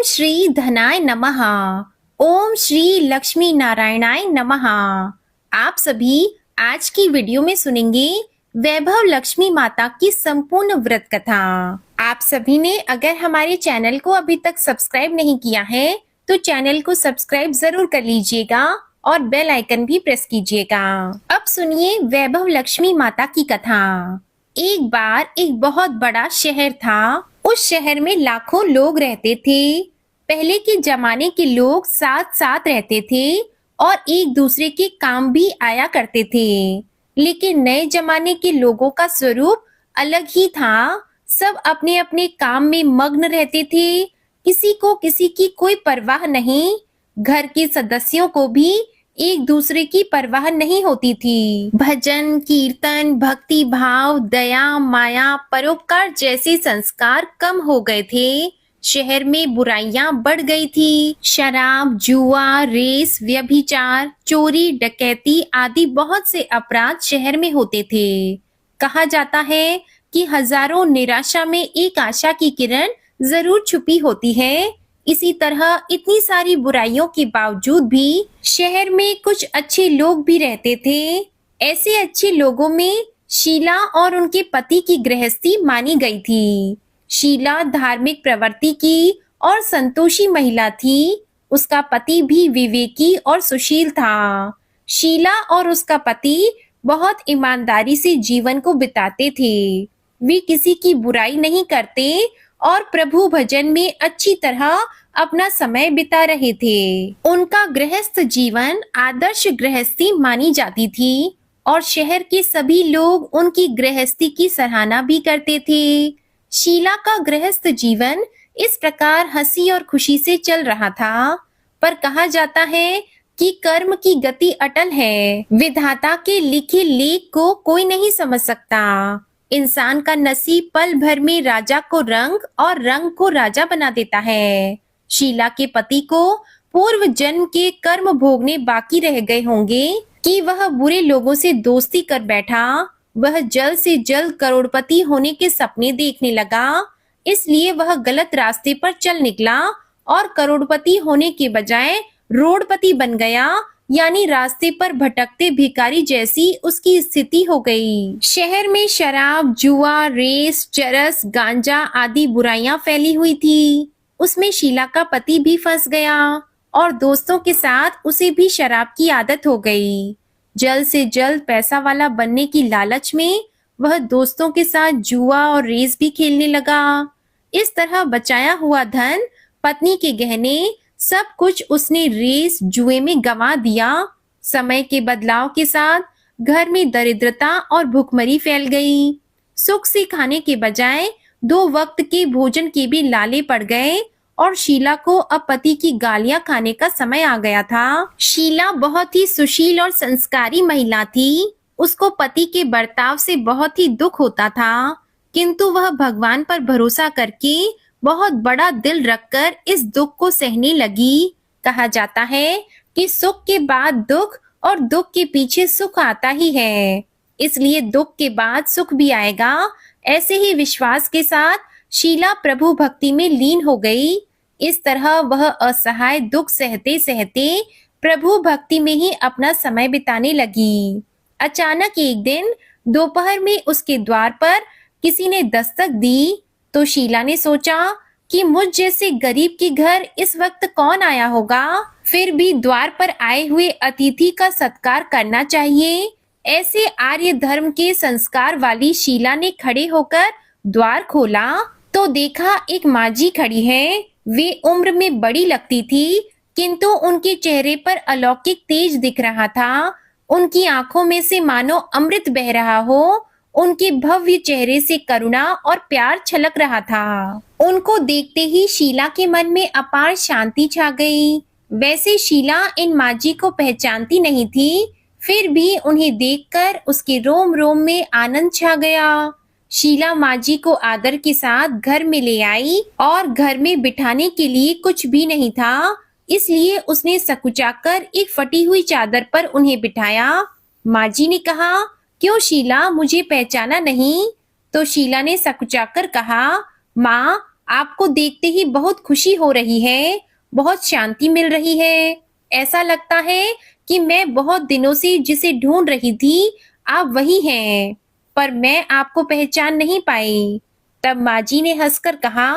श्री धनाय नमः। ओम श्री लक्ष्मी नारायणाय नमः। आप सभी आज की वीडियो में सुनेंगे वैभव लक्ष्मी माता की संपूर्ण व्रत कथा। आप सभी ने अगर हमारे चैनल को अभी तक सब्सक्राइब नहीं किया है तो चैनल को सब्सक्राइब जरूर कर लीजिएगा और बेल आइकन भी प्रेस कीजिएगा। अब सुनिए वैभव लक्ष्मी माता की कथा। एक बार एक बहुत बड़ा शहर था। उस शहर में लाखों लोग रहते थे। पहले के जमाने के लोग साथ साथ रहते थे और एक दूसरे के काम भी आया करते थे। लेकिन नए जमाने के लोगों का स्वरूप अलग ही था। सब अपने अपने काम में मग्न रहते थे। किसी को किसी की कोई परवाह नहीं। घर के सदस्यों को भी एक दूसरे की परवाह नहीं होती थी। भजन कीर्तन भक्ति भाव दया माया परोपकार जैसे संस्कार कम हो गए थे। शहर में बुराइयां बढ़ गई थी। शराब जुआ रेस व्यभिचार चोरी डकैती आदि बहुत से अपराध शहर में होते थे। कहा जाता है कि हजारों निराशा में एक आशा की किरण जरूर छुपी होती है। इसी तरह इतनी सारी बुराइयों के बावजूद भी शहर में कुछ अच्छे लोग भी रहते थे। ऐसे अच्छे लोगों में शीला और उनके पति की गृहस्थी मानी गई थी। शीला धार्मिक प्रवृत्ति की और संतोषी महिला थी। उसका पति भी विवेकी और सुशील था। शीला और उसका पति बहुत ईमानदारी से जीवन को बिताते थे। वे किसी की बुराई नहीं करते और प्रभु भजन में अच्छी तरह अपना समय बिता रहे थे। उनका गृहस्थ जीवन आदर्श गृहस्थी मानी जाती थी और शहर के सभी लोग उनकी गृहस्थी की सराहना भी करते थे। शीला का गृहस्थ जीवन इस प्रकार हंसी और खुशी से चल रहा था। पर कहा जाता है कि कर्म की गति अटल है। विधाता के लिखे लेख को कोई नहीं समझ सकता। इंसान का नसीब पल भर में राजा को रंग और रंग को राजा बना देता है। शीला के पति को पूर्व जन्म के कर्म भोगने बाकी रह गए होंगे कि वह बुरे लोगों से दोस्ती कर बैठा। वह जल्द से जल्द करोड़पति होने के सपने देखने लगा। इसलिए वह गलत रास्ते पर चल निकला और करोड़पति होने के बजाय रोडपति बन गया, यानी रास्ते पर भटकते भिखारी जैसी उसकी स्थिति हो गई। शहर में शराब जुआ रेस चरस गांजा आदि बुराइयां फैली हुई थी। उसमें शीला का पति भी फंस गया और दोस्तों के साथ उसे भी शराब की आदत हो गई। जल्द से जल्द पैसा वाला बनने की लालच में वह दोस्तों के साथ जुआ और रेस भी खेलने लगा। इस तरह बचाया हुआ धन पत्नी के गहने सब कुछ उसने रेस जुए में गंवा दिया। समय के बदलाव के साथ घर में दरिद्रता और भूखमरी फैल गई। सुख से खाने के बजाय 2 वक्त के भोजन के भी लाले पड़ गए और शीला को अब पति की गालियां खाने का समय आ गया था। शीला बहुत ही सुशील और संस्कारी महिला थी। उसको पति के बर्ताव से बहुत ही दुख होता था, किंतु वह भगवान पर भरोसा करके बहुत बड़ा दिल रखकर इस दुख को सहने लगी। कहा जाता है कि सुख के बाद दुख और दुख के पीछे सुख आता ही है, इसलिए दुख के बाद सुख भी आएगा। ऐसे ही विश्वास के साथ शीला प्रभु भक्ति में लीन हो गई। इस तरह वह असहाय दुख सहते सहते प्रभु भक्ति में ही अपना समय बिताने लगी। अचानक एक दिन दोपहर में उसके द्वार पर किसी ने दस्तक दी तो शीला ने सोचा कि मुझ जैसे गरीब के घर इस वक्त कौन आया होगा। फिर भी द्वार पर आए हुए अतिथि का सत्कार करना चाहिए। ऐसे आर्य धर्म के संस्कार वाली शीला ने खड़े होकर द्वार खोला तो देखा एक माजी खड़ी है। वे उम्र में बड़ी लगती थी, किंतु उनके चेहरे पर अलौकिक तेज दिख रहा था। उनकी आंखों में से मानो अमृत बह रहा हो। उनके भव्य चेहरे से करुणा और प्यार छलक रहा था। उनको देखते ही शीला के मन में अपार शांति छा गई। वैसे शीला इन माजी को पहचानती नहीं थी, फिर भी उन्हें देखकर उसके रोम रोम में आनंद छा गया। शीला माजी को आदर के साथ घर में ले आई और घर में बिठाने के लिए कुछ भी नहीं था, इसलिए उसने सकुचाकर एक फटी हुई चादर पर उन्हें बिठाया। माजी ने कहा, क्यों शीला, मुझे पहचाना नहीं? तो शीला ने सकुचाकर कहा, माँ, आपको देखते ही बहुत खुशी हो रही है, बहुत शांति मिल रही है। ऐसा लगता है कि मैं बहुत दिनों से जिसे ढूंढ रही थी, आप वही हैं, पर मैं आपको पहचान नहीं पाई। तब माँ जी ने हंसकर कहा,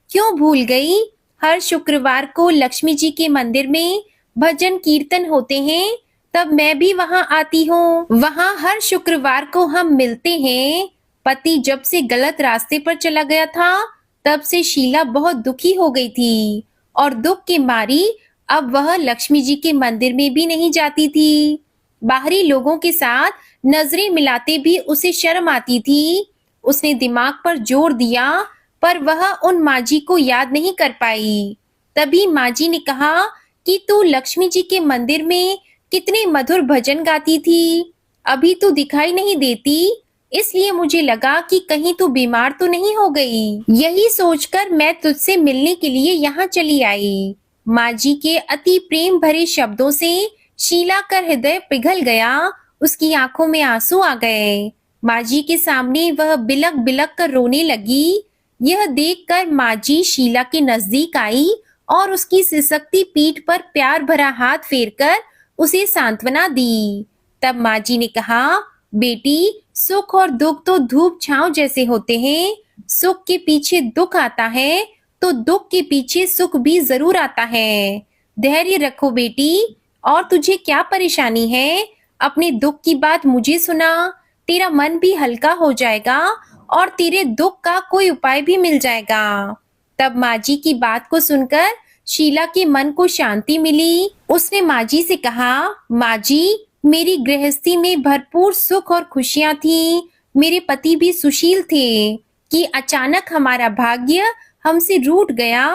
क्यों भूल गई? हर शुक्रवार को लक्ष्मी जी के मंदिर में भजन कीर्तन होते हैं, तब मैं भी वहां आती हूँ। वहां हर शुक्रवार को हम मिलते हैं। पति जब से गलत रास्ते पर चला गया था, तब से शीला बहुत दुखी हो गई थी और दुख के मारी अब वह लक्ष्मी जी के मंदिर में भी नहीं जाती थी। बाहरी लोगों के साथ नजरें मिलाते भी उसे शर्म आती थी। उसने दिमाग पर जोर दिया, पर वह उन माँ जी को याद नहीं कर पाई। तभी माँ जी ने कहा कि तू लक्ष्मी जी के मंदिर में कितने मधुर भजन गाती थी, अभी तू दिखाई नहीं देती, इसलिए मुझे लगा कि कहीं तू बीमार तो नहीं हो गई। यही सोचकर मैं तुझसे मिलने के लिए यहाँ चली आई। माँ जी के अति प्रेम भरे शब्दों से शीला का हृदय पिघल गया, उसकी आंखों में आंसू आ गए। माँ जी के सामने वह बिलक बिलक कर रोने लगी। यह देखकर माँ जी शीला के नजदीक आई और उसकी सिसकती पीठ पर प्यार भरा हाथ फेरकर उसे सांत्वना दी। तब माँ जी ने कहा, बेटी, सुख और दुख तो धूप छांव जैसे होते हैं। सुख के पीछे दुख आता है तो दुख के पीछे सुख भी जरूर आता है। धैर्य रखो बेटी। और तुझे क्या परेशानी है? अपने दुख की बात मुझे सुना, तेरा मन भी हल्का हो जाएगा और तेरे दुख का कोई उपाय भी मिल जाएगा। तब माँ जी की बात को सुनकर शीला के मन को शांति मिली। उसने माँ जी से कहा, माँ जी, मेरी गृहस्थी में भरपूर सुख और खुशियां थी। मेरे पति भी सुशील थे कि अचानक हमारा भाग्य हमसे रूठ गया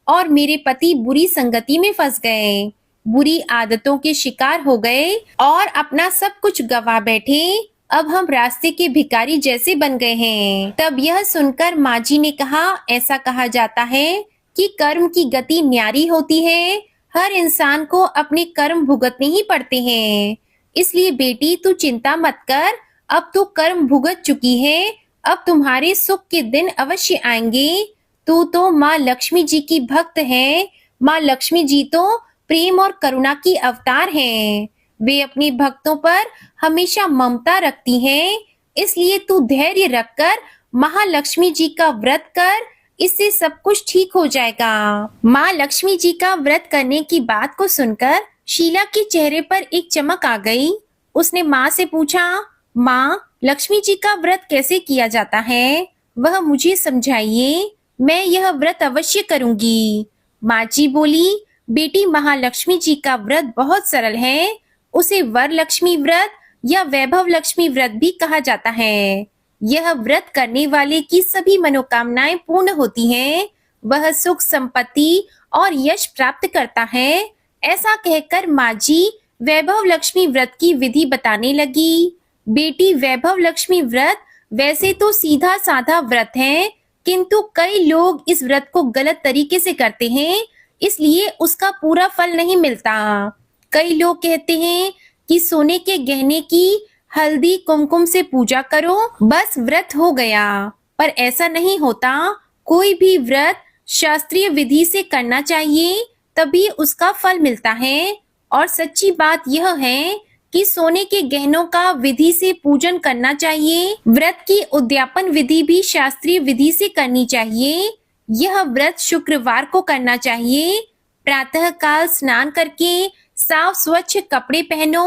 और मेरे पति बुरी संगति में फंस गए, बुरी आदतों के शिकार हो गए और अपना सब कुछ गवा बैठे। अब हम रास्ते के भिखारी जैसे बन गए हैं। तब यह सुनकर माँ जी ने कहा, ऐसा कहा जाता है कि कर्म की गति न्यारी होती है। हर इंसान को अपने कर्म भुगतने ही पड़ते हैं। इसलिए बेटी, तू चिंता मत कर, अब तू कर्म भुगत चुकी है, अब तुम्हारे सुख के दिन अवश्य आएंगे। तू तो माँ लक्ष्मी जी की भक्त है। माँ लक्ष्मी जी तो प्रेम और करुणा की अवतार हैं। वे अपने भक्तों पर हमेशा ममता रखती हैं। इसलिए तू धैर्य रखकर महालक्ष्मी जी का व्रत कर, इससे सब कुछ ठीक हो जाएगा। माँ लक्ष्मी जी का व्रत करने की बात को सुनकर शीला के चेहरे पर एक चमक आ गई। उसने माँ से पूछा, माँ, लक्ष्मी जी का व्रत कैसे किया जाता है? वह मुझे समझाइए, मैं यह व्रत अवश्य करूंगी। माँ जी बोली, बेटी, महालक्ष्मी जी का व्रत बहुत सरल है। उसे वर लक्ष्मी व्रत या वैभव लक्ष्मी व्रत भी कहा जाता है। यह व्रत करने वाले की सभी मनोकामनाएं पूर्ण होती हैं। वह सुख, संपत्ति और यश प्राप्त करता है। ऐसा कहकर माँ जी वैभव लक्ष्मी व्रत की विधि बताने लगी। बेटी, वैभव लक्ष्मी व्रत वैसे तो सीधा साधा व्रत है, किंतु कई लोग इस व्रत को गलत तरीके से करते हैं, इसलिए उसका पूरा फल नहीं मिलता। कई लोग कहते हैं कि सोने के गहने की हल्दी कुमकुम से पूजा करो, बस व्रत हो गया, पर ऐसा नहीं होता। कोई भी व्रत शास्त्रीय विधि से करना चाहिए, तभी उसका फल मिलता है। और सच्ची बात यह है कि सोने के गहनों का विधि से पूजन करना चाहिए। व्रत की उद्यापन विधि भी शास्त्रीय विधि से करनी चाहिए। यह व्रत शुक्रवार को करना चाहिए। प्रातः काल स्नान करके साफ स्वच्छ कपड़े पहनो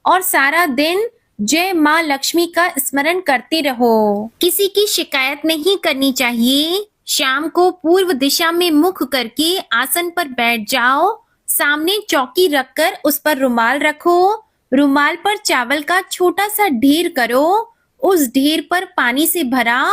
और सारा दिन जय माँ लक्ष्मी का स्मरण करते रहो। किसी की शिकायत नहीं करनी चाहिए। शाम को पूर्व दिशा में मुख करके आसन पर बैठ जाओ। सामने चौकी रखकर उस पर रुमाल रखो। रुमाल पर चावल का छोटा सा ढेर करो। उस ढेर पर पानी से भरा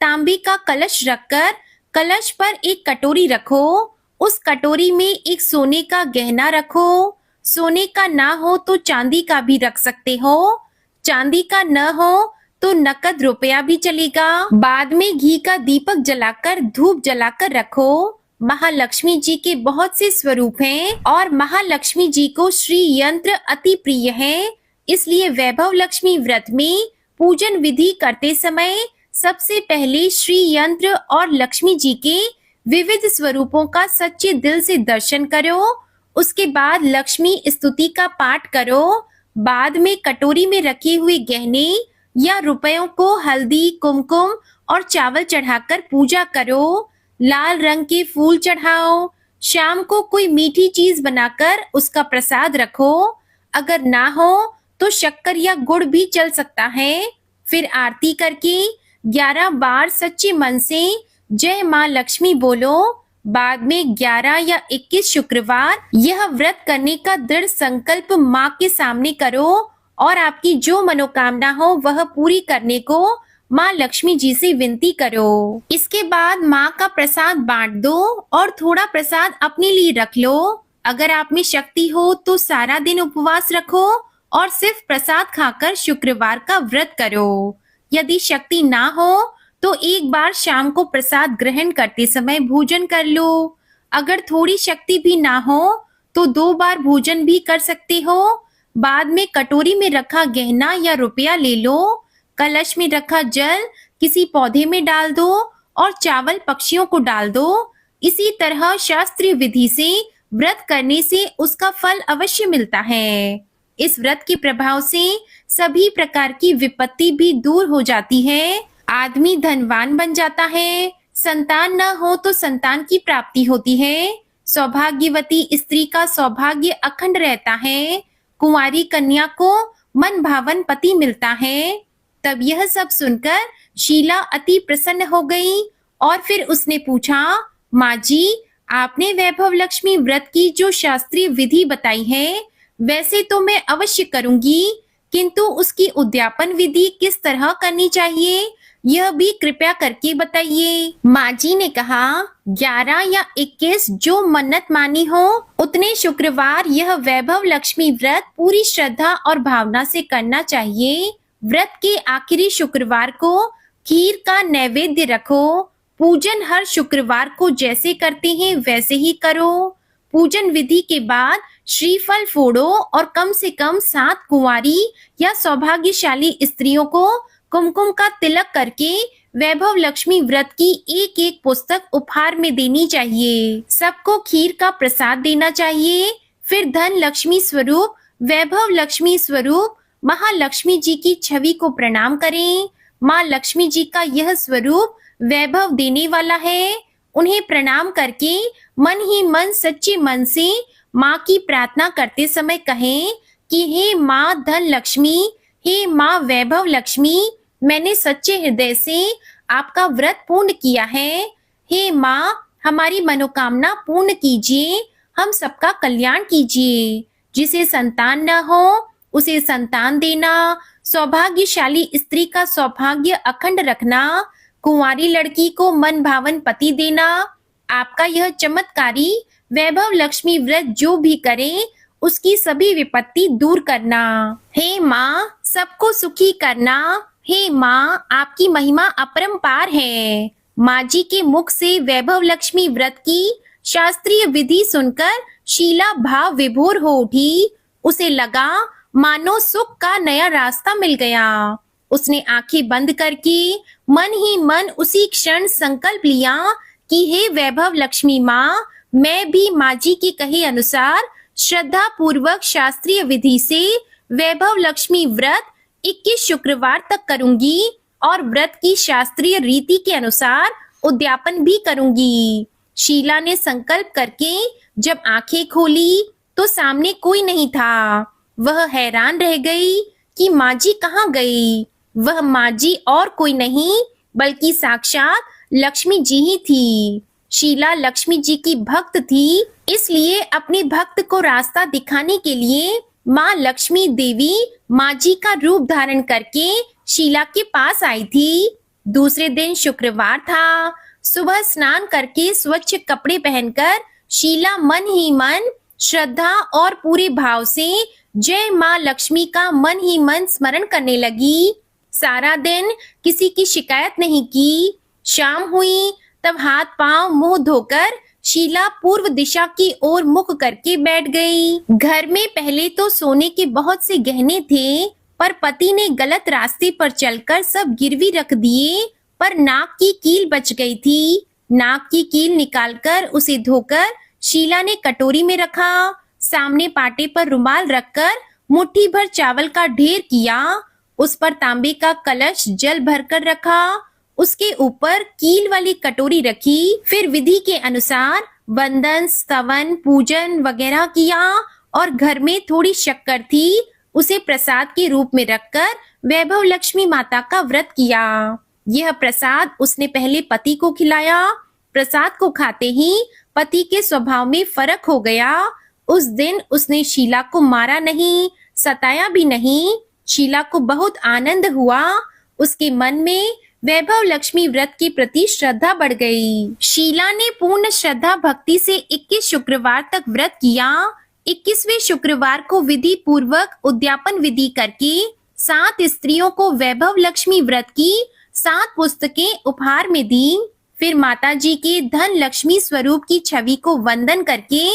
तांबे का कलश रखकर कलश पर एक कटोरी रखो। उस कटोरी में एक सोने का गहना रखो। सोने का ना हो तो चांदी का भी रख सकते हो। चांदी का न हो तो नकद रुपया भी चलेगा। बाद में घी का दीपक जलाकर धूप जलाकर रखो। महालक्ष्मी जी के बहुत से स्वरूप हैं और महालक्ष्मी जी को श्री यंत्र अति प्रिय है। इसलिए वैभव लक्ष्मी व्रत में पूजन विधि करते समय सबसे पहले श्री यंत्र और लक्ष्मी जी के विविध स्वरूपों का सच्चे दिल से दर्शन करो। उसके बाद लक्ष्मी स्तुति का पाठ करो। बाद में कटोरी में रखे हुए गहने या रुपयों को हल्दी, कुमकुम और चावल चढ़ाकर पूजा करो। लाल रंग के फूल चढ़ाओ। शाम को कोई मीठी चीज बनाकर उसका प्रसाद रखो। अगर ना हो तो शक्कर या गुड़ भी चल सकता है। फिर आरती करके 11 बार सच्चे मन से जय माँ लक्ष्मी बोलो। बाद में 11 या 21 शुक्रवार यह व्रत करने का दृढ़ संकल्प माँ के सामने करो और आपकी जो मनोकामना हो वह पूरी करने को माँ लक्ष्मी जी से विनती करो। इसके बाद माँ का प्रसाद बांट दो और थोड़ा प्रसाद अपने लिए रख लो। अगर आप में शक्ति हो तो सारा दिन उपवास रखो और सिर्फ प्रसाद खाकर शुक्रवार का व्रत करो। यदि शक्ति ना हो तो एक बार शाम को प्रसाद ग्रहण करते समय भोजन कर लो। अगर थोड़ी शक्ति भी ना हो तो 2 बार भोजन भी कर सकते हो। बाद में कटोरी में रखा गहना या रुपया ले लो। कलश में रखा जल किसी पौधे में डाल दो और चावल पक्षियों को डाल दो। इसी तरह शास्त्रीय विधि से व्रत करने से उसका फल अवश्य मिलता है। इस व्रत के प्रभाव से सभी प्रकार की विपत्ति भी दूर हो जाती है। आदमी धनवान बन जाता है। संतान न हो तो संतान की प्राप्ति होती है। सौभाग्यवती स्त्री का सौभाग्य अखंड रहता है। कुंवारी कन्या को मन भावन पति मिलता है। तब यह सब सुनकर शीला अति प्रसन्न हो गई और फिर उसने पूछा, माँ जी, आपने वैभव लक्ष्मी व्रत की जो शास्त्रीय विधि बताई है वैसे तो मैं अवश्य करूंगी, किंतु उसकी उद्यापन विधि किस तरह करनी चाहिए यह भी कृपया करके बताइए। माँ जी ने कहा, 11 या 21 जो मन्नत मानी हो उतने शुक्रवार यह वैभव लक्ष्मी व्रत पूरी श्रद्धा और भावना से करना चाहिए। व्रत के आखिरी शुक्रवार को खीर का नैवेद्य रखो। पूजन हर शुक्रवार को जैसे करते हैं वैसे ही करो। पूजन विधि के बाद श्रीफल फोड़ो और कम से कम 7 कुंवारी या सौभाग्यशाली स्त्रियों को कुमकुम का तिलक करके वैभव लक्ष्मी व्रत की एक एक पुस्तक उपहार में देनी चाहिए। सबको खीर का प्रसाद देना चाहिए। फिर धन लक्ष्मी स्वरूप, वैभव लक्ष्मी स्वरूप महालक्ष्मी जी की छवि को प्रणाम करें। माँ लक्ष्मी जी का यह स्वरूप वैभव देने वाला है। उन्हें प्रणाम करके मन ही मन सच्चे मन से माँ की प्रार्थना करते समय कहें कि हे माँ धन लक्ष्मी, हे माँ वैभव लक्ष्मी, मैंने सच्चे हृदय से आपका व्रत पूर्ण किया है। हे माँ, हमारी मनोकामना पूर्ण कीजिए, हम सबका कल्याण कीजिए। जिसे संतान न हो उसे संतान देना, सौभाग्यशाली स्त्री का सौभाग्य अखंड रखना, कुंवारी लड़की को मन भावन पति देना। आपका यह चमत्कारी वैभव लक्ष्मी व्रत जो भी करे उसकी सभी विपत्ति दूर करना। हे माँ, सबको सुखी करना। हे माँ, आपकी महिमा अपरंपार है। माँ जी के मुख से वैभव लक्ष्मी व्रत की शास्त्रीय विधि सुनकर शीला भाव विभोर हो उठी। उसे लगा मानो सुख का नया रास्ता मिल गया। उसने आंखें बंद करके मन ही मन उसी क्षण संकल्प लिया कि हे वैभव लक्ष्मी माँ, मैं भी माँ जी के कहे अनुसार श्रद्धा पूर्वक शास्त्रीय विधि से वैभव लक्ष्मी व्रत 21 शुक्रवार तक करूंगी और व्रत की शास्त्रीय रीति के अनुसार उद्यापन भी करूंगी। शीला ने संकल्प करके जब आंखें खोली तो सामने कोई नहीं था। वह हैरान रह गई कि माँ जी कहाँ गई। वह माँ जी और कोई नहीं बल्कि साक्षात लक्ष्मी जी ही थी। शीला लक्ष्मी जी की भक्त थी, इसलिए अपने भक्त को रास्ता दिखाने के लिए माँ लक्ष्मी देवी माँ जी का रूप धारण करके शीला के पास आई थी। दूसरे दिन शुक्रवार था। सुबह स्नान करके स्वच्छ कपड़े पहनकर शीला मन ही मन श्रद्धा और पूरे भाव से जय माँ लक्ष्मी का मन ही मन स्मरण करने लगी। सारा दिन किसी की शिकायत नहीं की। शाम हुई तब हाथ पांव मुंह धोकर शीला पूर्व दिशा की ओर मुख करके बैठ गई। घर में पहले तो सोने के बहुत से गहने थे, पर पति ने गलत रास्ते पर चलकर सब गिरवी रख दिए, पर नाक की कील बच गई थी। नाक की कील निकालकर उसे धोकर शीला ने कटोरी में रखा। सामने पाटे पर रुमाल रखकर मुट्ठी भर चावल का ढेर किया। उस पर तांबे का कलश जल भरकर रखा। उसके ऊपर कील वाली कटोरी रखी। फिर विधि के अनुसार वंदन, स्तवन, पूजन वगैरह किया और घर में थोड़ी शक्कर थी, उसे प्रसाद के रूप में रखकर वैभव लक्ष्मी माता का व्रत किया। यह प्रसाद उसने पहले पति को खिलाया। प्रसाद को खाते ही पति के स्वभाव में फर्क हो गया। उस दिन उसने शीला को मारा नहीं, सताया भी नहीं। शीला को बहुत आनंद हुआ। उसके मन में वैभव लक्ष्मी व्रत के प्रति श्रद्धा बढ़ गई। शीला ने पूर्ण श्रद्धा भक्ति से 21 शुक्रवार तक व्रत किया। 21वें शुक्रवार को विधि पूर्वक उद्यापन विधि करके 7 स्त्रियों को वैभव लक्ष्मी व्रत की 7 पुस्तकें उपहार में दी। फिर माता जी के धन लक्ष्मी स्वरूप की छवि को वंदन करके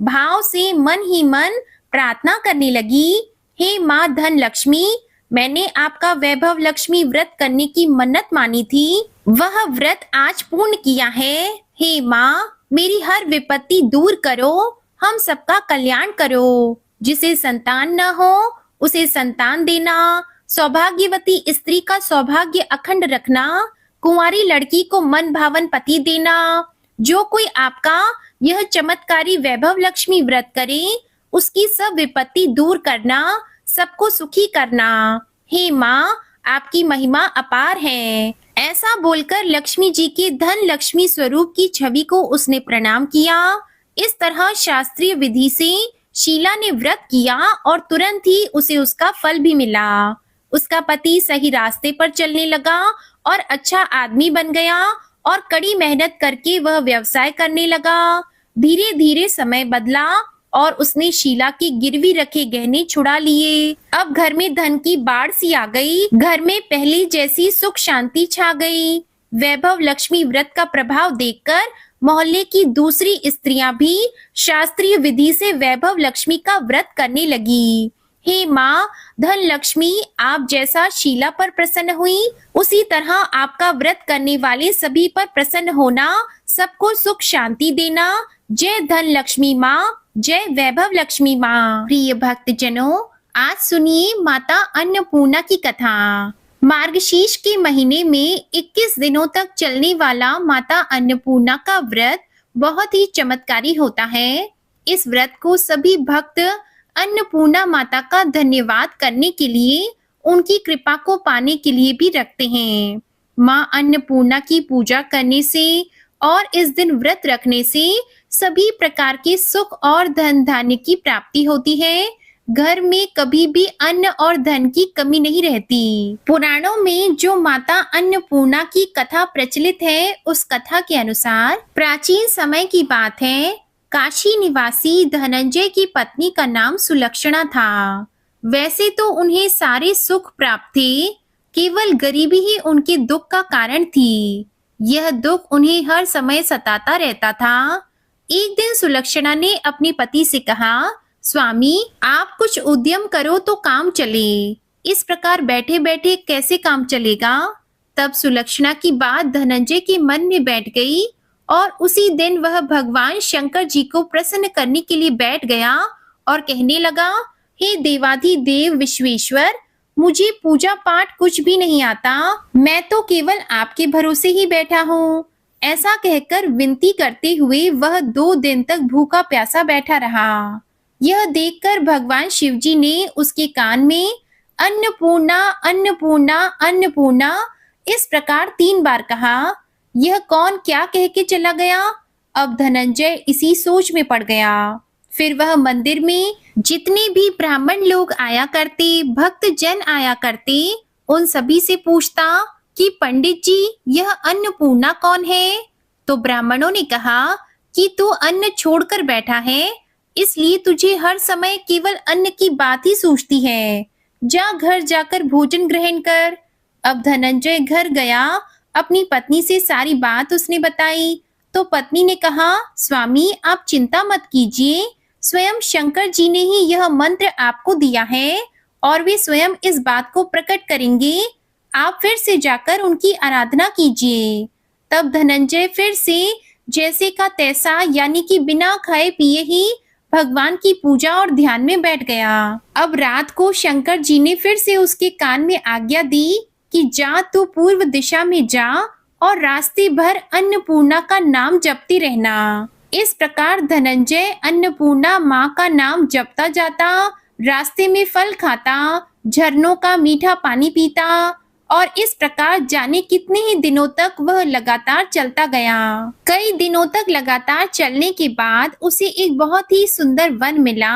भाव से मन ही मन प्रार्थना करने लगी, हे माँ धन लक्ष्मी, मैंने आपका वैभव लक्ष्मी व्रत करने की मन्नत मानी थी, वह व्रत आज पूर्ण किया है। हे माँ, मेरी हर विपत्ति दूर करो, हम सबका कल्याण करो। जिसे संतान न हो उसे संतान देना, सौभाग्यवती स्त्री का सौभाग्य अखंड रखना, कुंवारी लड़की को मन भावन पति देना। जो कोई आपका यह चमत्कारी वैभव लक्ष्मी व्रत करे, उसकी सब विपत्ति दूर करना, सबको सुखी करना। हे माँ, आपकी महिमा अपार है। ऐसा बोलकर लक्ष्मी जी के धन लक्ष्मी स्वरूप की छवि को उसने प्रणाम किया। इस तरह शास्त्रीय विधि से शीला ने व्रत किया और तुरंत ही उसे उसका फल भी मिला। उसका पति सही रास्ते पर चलने लगा और अच्छा आदमी बन गया और कड़ी मेहनत करके वह व्यवसाय करने लगा। धीरे धीरे समय बदला और उसने शीला के गिरवी रखे गहने छुड़ा लिए। अब घर में धन की बाढ़ सी आ गई। घर में पहले जैसी सुख शांति छा गई। वैभव लक्ष्मी व्रत का प्रभाव देखकर मोहल्ले की दूसरी स्त्रियां भी शास्त्रीय विधि से वैभव लक्ष्मी का व्रत करने लगी। हे माँ धन लक्ष्मी, आप जैसा शीला पर प्रसन्न हुई, उसी तरह आपका व्रत करने वाले सभी पर प्रसन्न होना, सबको सुख शांति देना। जय धन लक्ष्मी माँ, जय वैभव लक्ष्मी माँ। प्रिय भक्तजनों, आज सुनिए माता अन्नपूर्णा की कथा। मार्गशीर्ष के महीने में 21 दिनों तक चलने वाला माता अन्नपूर्णा का व्रत बहुत ही चमत्कारी होता है। इस व्रत को सभी भक्त अन्नपूर्णा माता का धन्यवाद करने के लिए, उनकी कृपा को पाने के लिए भी रखते हैं। माँ अन्नपूर्णा की पूजा करने से और इस दिन व्रत रखने से सभी प्रकार के सुख और धन धान्य की प्राप्ति होती है। घर में कभी भी अन्न और धन की कमी नहीं रहती। पुराणों में जो माता अन्नपूर्णा की कथा प्रचलित है, उस कथा के अनुसार प्राचीन समय की बात है। काशी निवासी धनंजय की पत्नी का नाम सुलक्षणा था। वैसे तो उन्हें सारे सुख प्राप्त थे, केवल गरीबी ही उनके दुख का कारण थी। यह दुख उन्हें हर समय सताता रहता था। एक दिन सुलक्षणा ने अपने पति से कहा, स्वामी आप कुछ उद्यम करो तो काम चले। इस प्रकार बैठे बैठे कैसे काम चलेगा। तब सुलक्षणा की बात धनंजय के मन में बैठ गई और उसी दिन वह भगवान शंकर जी को प्रसन्न करने के लिए बैठ गया और कहने लगा, हे देवाधिदेव विश्वेश्वर, मुझे पूजा पाठ कुछ भी नहीं आता, मैं तो केवल आपके भरोसे ही बैठा हूँ। ऐसा कहकर विनती करते हुए वह 2 दिन तक भूखा प्यासा बैठा रहा। यह देखकर भगवान शिवजी ने उसके कान में अन्नपूर्णा अन्नपूर्णा अन्नपूर्णा इस प्रकार 3 बार कहा। यह कौन क्या कह के चला गया। अब धनंजय इसी सोच में पड़ गया। फिर वह मंदिर में जितने भी ब्राह्मण लोग आया करते, भक्त जन आया करते, उन सभी से पूछता कि पंडित जी यह अन्नपूर्णा कौन है। तो ब्राह्मणों ने कहा कि तू अन्न छोड़कर बैठा है, इसलिए तुझे हर समय केवल अन्न की बात ही सूझती है। जा घर जाकर भोजन ग्रहण कर। अब धनंजय घर गया, अपनी पत्नी से सारी बात उसने बताई। तो पत्नी ने कहा, स्वामी आप चिंता मत कीजिए, स्वयं शंकर जी ने ही यह मंत्र आपको दिया है और वे स्वयं इस बात को प्रकट करेंगे। आप फिर से जाकर उनकी आराधना कीजिए। तब धनंजय फिर से जैसे का तैसा यानी कि बिना खाए पिए ही भगवान की पूजा और ध्यान में बैठ गया। अब रात को शंकर जी ने फिर से उसके कान में आज्ञा दी कि जा तू पूर्व दिशा में जा और रास्ते भर अन्नपूर्णा का नाम जपती रहना। इस प्रकार धनंजय अन्नपूर्णा माँ का नाम जपता जाता, रास्ते में फल खाता, झरनों का मीठा पानी पीता और इस प्रकार जाने कितने ही दिनों तक वह लगातार चलता गया। कई दिनों तक लगातार चलने के बाद उसे एक बहुत ही सुंदर वन मिला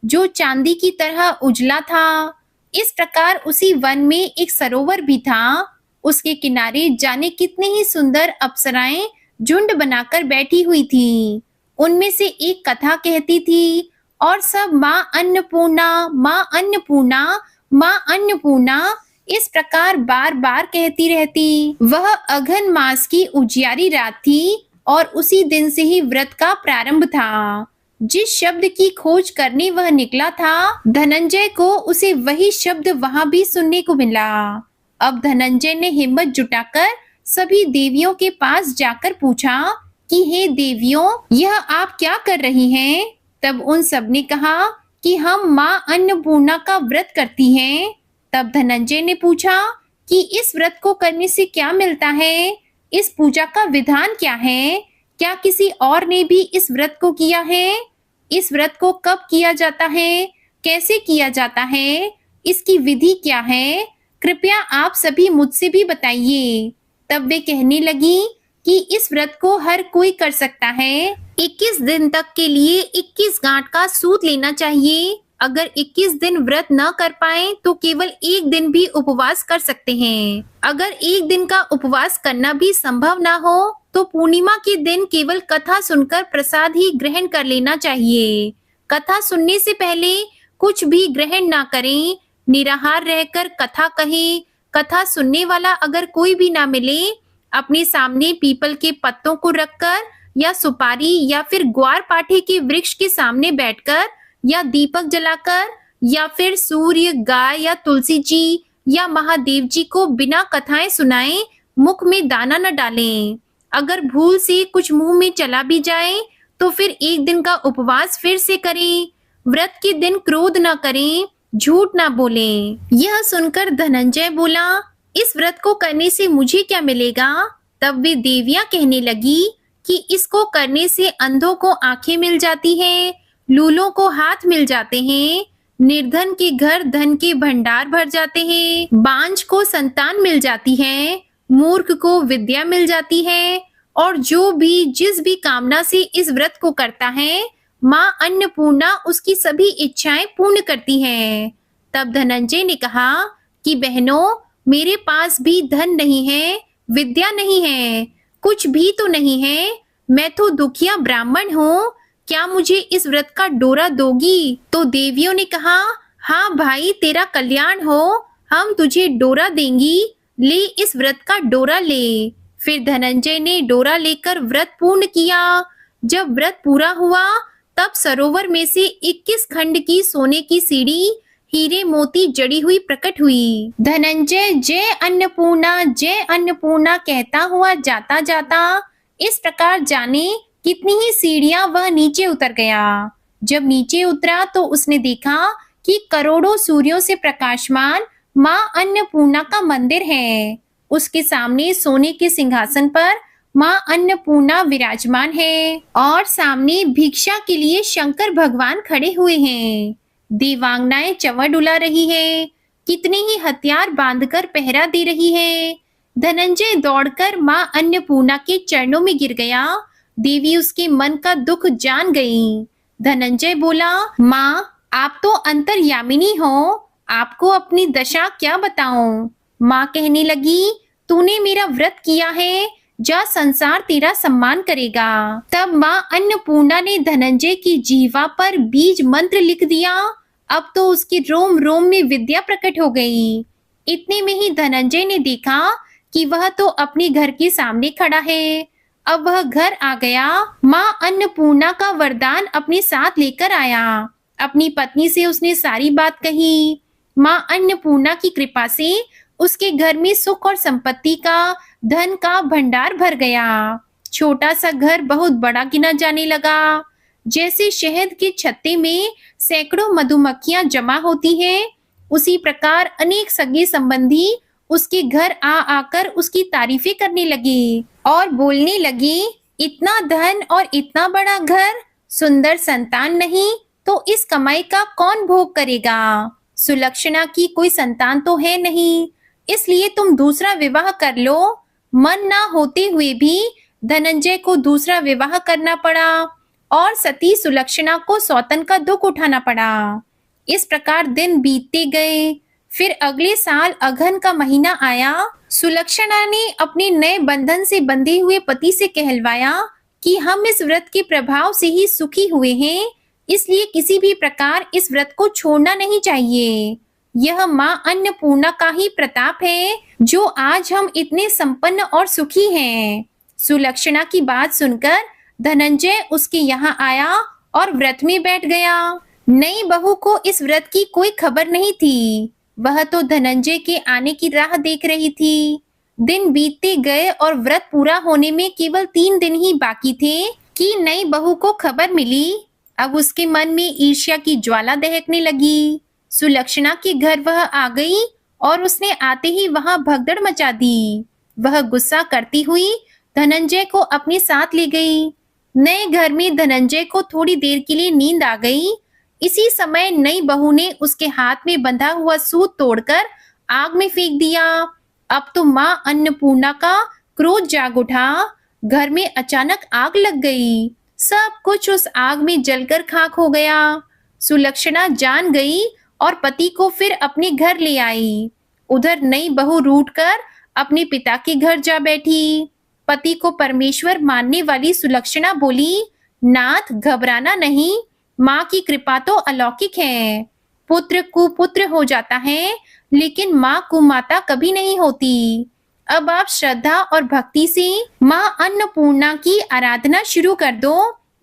जो चांदी की तरह उजला था। इस प्रकार उसी वन में एक सरोवर भी था। उसके किनारे जाने कितने ही सुंदर अप्सराएं झुंड बनाकर बैठी हुई थी। उनमें से एक कथा कहती थी और सब माँ अन्नपूर्णा, माँ अन्नपूर्णा, माँ अन्नपूर्णा इस प्रकार बार बार कहती रहती। वह अघन मास की उजियारी रात थी और उसी दिन से ही व्रत का प्रारंभ था। जिस शब्द की खोज करने वह निकला था, धनंजय को उसे वही शब्द वहां भी सुनने को मिला। अब धनंजय ने हिम्मत जुटाकर सभी देवियों के पास जाकर पूछा कि हे देवियों, यह आप क्या कर रही हैं? तब उन सब ने कहा कि हम माँ अन्नपूर्णा का व्रत करती हैं। तब धनंजय ने पूछा कि इस व्रत को करने से क्या मिलता है? इस पूजा का विधान क्या है? क्या किसी और ने भी इस व्रत को किया है? इस व्रत को कब किया जाता है? कैसे किया जाता है? इसकी विधि क्या है? कृपया आप सभी मुझसे भी बताइए। तब वे कहने लगी कि इस व्रत को हर कोई कर सकता है। 21 दिन तक के लिए 21 गांठ का सूत लेना चाहिए। अगर 21 दिन व्रत न कर पाए तो केवल एक दिन भी उपवास कर सकते हैं। अगर एक दिन का उपवास करना भी संभव ना हो तो पूर्णिमा के दिन केवल कथा सुनकर प्रसाद ही ग्रहण कर लेना चाहिए। कथा सुनने से पहले कुछ भी ग्रहण ना करें, निराहार रहकर कथा कहें। कथा सुनने वाला अगर कोई भी ना मिले, अपने सामने पीपल के पत्तों को रखकर या सुपारी या फिर ग्वार पाठे के वृक्ष के सामने बैठकर या दीपक जलाकर या फिर सूर्य, गाय या तुलसी जी या महादेव जी को बिना कथाएं सुनाए मुख में दाना न डालें। अगर भूल से कुछ मुंह में चला भी जाए तो फिर एक दिन का उपवास फिर से करें। व्रत के दिन क्रोध न करें, झूठ ना बोलें। यह सुनकर धनंजय बोला, इस व्रत को करने से मुझे क्या मिलेगा? तब वे देवियां कहने लगी कि इसको करने से अंधों को आंखें मिल जाती हैं, लूलों को हाथ मिल जाते हैं, निर्धन के घर धन के भंडार भर जाते हैं, बांझ को संतान मिल जाती है, मूर्ख को विद्या मिल जाती है और जो भी जिस भी कामना से इस व्रत को करता है, माँ अन्नपूर्णा उसकी सभी इच्छाएं पूर्ण करती है। तब धनंजय ने कहा कि बहनों, मेरे पास भी धन नहीं है, विद्या नहीं है, कुछ भी तो नहीं है। मैं तो दुखिया ब्राह्मण हूँ। क्या मुझे इस व्रत का डोरा दोगी? तो देवियों ने कहा, हाँ भाई, तेरा कल्याण हो, हम तुझे डोरा देंगी। ले इस व्रत का डोरा ले। फिर धनंजय ने डोरा लेकर व्रत पूर्ण किया। जब व्रत पूरा हुआ तब सरोवर में से 21 खंड की सोने की सीढ़ी हीरे मोती जड़ी हुई प्रकट हुई। धनंजय जय अन्नपूर्णा कहता हुआ जाता जाता इस प्रकार जाने कितनी ही सीढ़ियां वह नीचे उतर गया। जब नीचे उतरा तो उसने देखा कि करोड़ों सूर्यों से प्रकाशमान माँ अन्नपूर्णा का मंदिर है। उसके सामने सोने के सिंहासन पर माँ अन्नपूर्णा विराजमान है और सामने भिक्षा के लिए शंकर भगवान खड़े हुए हैं। देवांगनाएं चंवर डुला रही है, कितने ही हथियार बांधकर पहरा दे रही है। धनंजय दौड़कर माँ अन्नपूर्णा के चरणों में गिर गया। देवी उसके मन का दुख जान गई। धनंजय बोला, माँ, आप तो अंतर्यामिनी हो, आपको अपनी दशा क्या बताऊं? माँ कहने लगी, तूने मेरा व्रत किया है, जा संसार तेरा सम्मान करेगा। तब माँ अन्नपूर्णा ने धनंजय की जीवा पर बीज मंत्र लिख दिया। अब तो उसके रोम रोम में विद्या प्रकट हो गई। इतने में ही धनंजय ने देखा कि वह तो अपने घर के सामने खड़ा है। अब वह घर आ गया। माँ अन्नपूर्णा का वरदान अपने साथ लेकर आया। अपनी पत्नी से उसने सारी बात कही। माँ अन्नपूर्णा की कृपा से उसके घर में सुख और संपत्ति का, धन का भंडार भर गया। छोटा सा घर बहुत बड़ा गिना जाने लगा। जैसे शहद के छत्ते में सैकड़ों मधुमक्खियां जमा होती हैं, उसी प्रकार अनेक सगे संबंधी उसके घर आ आकर उसकी तारीफें करने लगे और बोलने लगे, इतना धन और इतना बड़ा घर, सुंदर संतान नहीं तो इस कमाई का कौन भोग करेगा। सुलक्षणा की कोई संतान तो है नहीं, इसलिए तुम दूसरा विवाह कर लो। मन ना होते हुए भी धनंजय को दूसरा विवाह करना पड़ा और सती सुलक्षणा को सौतन का दुख उठाना पड़ा। इस प्रकार दिन बीतते गए। फिर अगले साल अगहन का महीना आया। सुलक्षणा ने अपने नए बंधन से बंधे हुए पति से कहलवाया कि हम इस व्रत के प्रभाव से ही सुखी हुए हैं, इसलिए किसी भी प्रकार इस व्रत को छोड़ना नहीं चाहिए। यह माँ अन्नपूर्णा का ही प्रताप है जो आज हम इतने संपन्न और सुखी हैं। सुलक्षणा की बात सुनकर धनंजय उसके यहाँ आया और व्रत में बैठ गया। नई बहू को इस व्रत की कोई खबर नहीं थी। वह तो धनंजय के आने की राह देख रही थी। दिन बीतते गए और व्रत पूरा होने में केवल 3 दिन ही बाकी थे कि नई बहू को खबर मिली। अब उसके मन में ईर्ष्या की ज्वाला दहकने लगी। सुलक्षणा के घर वह आ गई और उसने आते ही वहां भगदड़ मचा दी। वह गुस्सा करती हुई धनंजय को अपने साथ ले गई। नए घर में धनंजय को थोड़ी देर के लिए नींद आ गई। इसी समय नई बहू ने उसके हाथ में बंधा हुआ सूत तोड़कर आग में फेंक दिया। अब तो माँ अन्नपूर्णा का क्रोध जाग उठा। घर में अचानक आग लग गई। सब कुछ उस आग में जलकर खाक हो गया। सुलक्षणा जान गई और पति को फिर अपने घर ले आई। उधर नई बहू रूठकर अपने पिता के घर जा बैठी। पति को परमेश्वर मानने वाली सुलक्षणा बोली, नाथ घबराना नहीं, माँ की कृपा तो अलौकिक है। पुत्र कुपुत्र हो जाता है, लेकिन माँ कुमाता कभी नहीं होती। अब आप श्रद्धा और भक्ति से माँ अन्नपूर्णा की आराधना शुरू कर दो,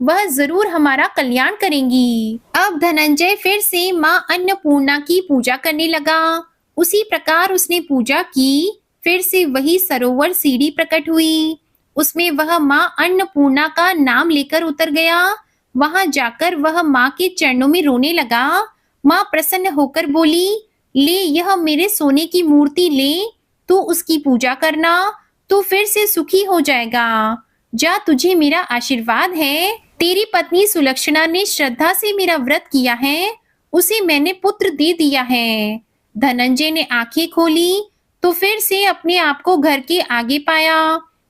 वह जरूर हमारा कल्याण करेंगी। अब धनंजय फिर से माँ अन्नपूर्णा की पूजा करने लगा। उसी प्रकार उसने पूजा की। फिर से वही सरोवर सीढ़ी प्रकट हुई। उसमें वह माँ अन्नपूर्णा का नाम लेकर उतर गया। वहां जाकर वह माँ के चरणों में रोने लगा। माँ प्रसन्न होकर बोली, ले यह मेरे सोने की मूर्ति ले, तू उसकी पूजा करना, तू फिर से सुखी हो जाएगा। जा, तुझे मेरा आशीर्वाद है। तेरी पत्नी सुलक्षणा ने श्रद्धा से मेरा व्रत किया है, उसे मैंने पुत्र दे दिया है। धनंजय ने आंखें खोली तो फिर से अपने आप को घर के आगे पाया।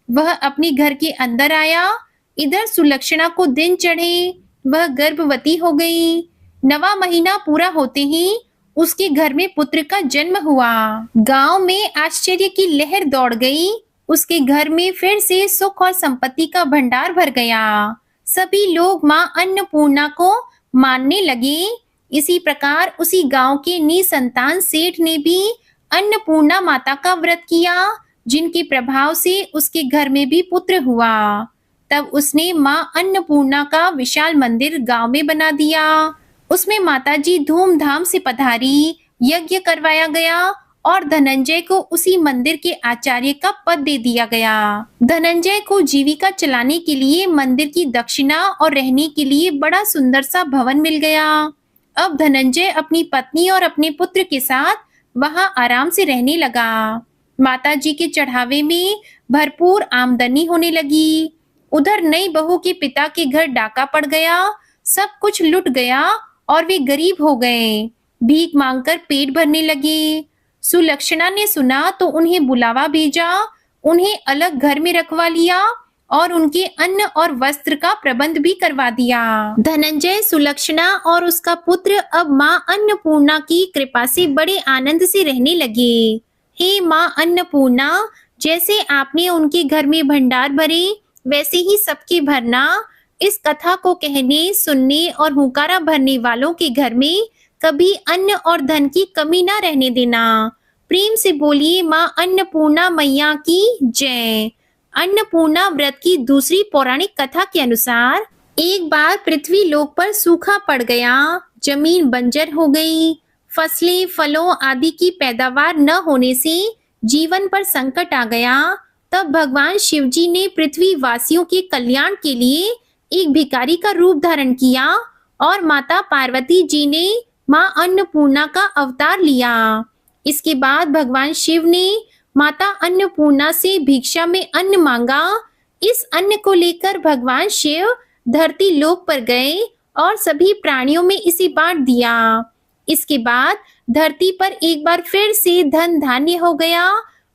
वह अपने घर के अंदर आया। इधर सुलक्षणा को दिन चढ़े। वह गर्भवती हो गई। 9वां महीना पूरा होते ही उसके घर में पुत्र का जन्म हुआ। गांव में आश्चर्य की लहर दौड़ गई। उसके घर में फिर से सुख और संपत्ति का भंडार भर गया। सभी लोग माँ अन्नपूर्णा को मानने लगे। इसी प्रकार उसी गांव के निसंतान सेठ ने भी अन्नपूर्णा माता का व्रत किया, जिनके प्रभाव से उसके घर में भी पुत्र हुआ। तब उसने माँ अन्नपूर्णा का विशाल मंदिर गांव में बना दिया। उसमें माताजी धूमधाम से पधारी, यज्ञ करवाया गया और धनंजय को उसी मंदिर के आचार्य का पद दे दिया गया। धनंजय को जीविका चलाने के लिए मंदिर की दक्षिणा और रहने के लिए बड़ा सुंदर सा भवन मिल गया। अब धनंजय अपनी पत्नी और अपने पुत्र के साथ वहां आराम से रहने लगा। माताजी के चढ़ावे में भरपूर आमदनी होने लगी। उधर नई बहू के पिता के घर डाका पड़ गया। सब कुछ लुट गया और वे गरीब हो गए। भीख मांगकर पेट भरने लगे। सुलक्षणा ने सुना तो उन्हें बुलावा भेजा। उन्हें अलग घर में रखवा लिया और उनके अन्न और वस्त्र का प्रबंध भी करवा दिया। धनंजय, सुलक्षणा और उसका पुत्र अब माँ अन्नपूर्णा की कृपा से बड़े आनंद से रहने लगे। हे माँ अन्नपूर्णा, जैसे आपने उनके घर में भंडार भरे, वैसे ही सबके भरना। इस कथा को कहने, सुनने और हुंकारा भरने वालों के घर में कभी अन्न और धन की कमी ना रहने देना। प्रेम से बोलिए माँ अन्नपूर्णा मैया की जय। अन्नपूर्णा व्रत की दूसरी पौराणिक कथा के अनुसार एक बार पृथ्वी लोक पर सूखा पड़ गया। जमीन बंजर हो गई। फसलें, फलों आदि की पैदावार न होने से जीवन पर संकट आ गया, तब भगवान शिव जी ने पृथ्वी वासियों के कल्याण के लिए एक भिखारी का रूप धारण किया और माता पार्वती जी ने मां अन्नपूर्णा का अवतार लिया। इसके बाद भगवान शिव ने माता अन्नपूर्णा से भिक्षा में अन्न मांगा। इस अन्न को लेकर भगवान शिव धरती लोक पर गए और सभी प्राणियों में इसे बांट दिया। इसके बाद धरती पर एक बार फिर से धन धान्य हो गया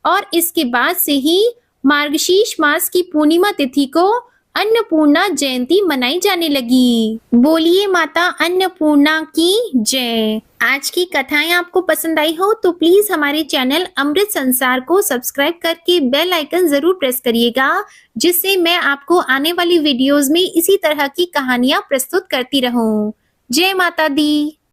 और इसके बाद से ही मार्गशीर्ष मास की पूर्णिमा तिथि को अन्नपूर्णा जयंती मनाई जाने लगी। बोलिए माता अन्नपूर्णा की जय। आज की कथाएं आपको पसंद आई हो तो प्लीज हमारे चैनल अमृत संसार को सब्सक्राइब करके बेल आइकन जरूर प्रेस करिएगा, जिससे मैं आपको आने वाली वीडियोस में इसी तरह की कहानियां प्रस्तुत करती रहूं। जय माता दी।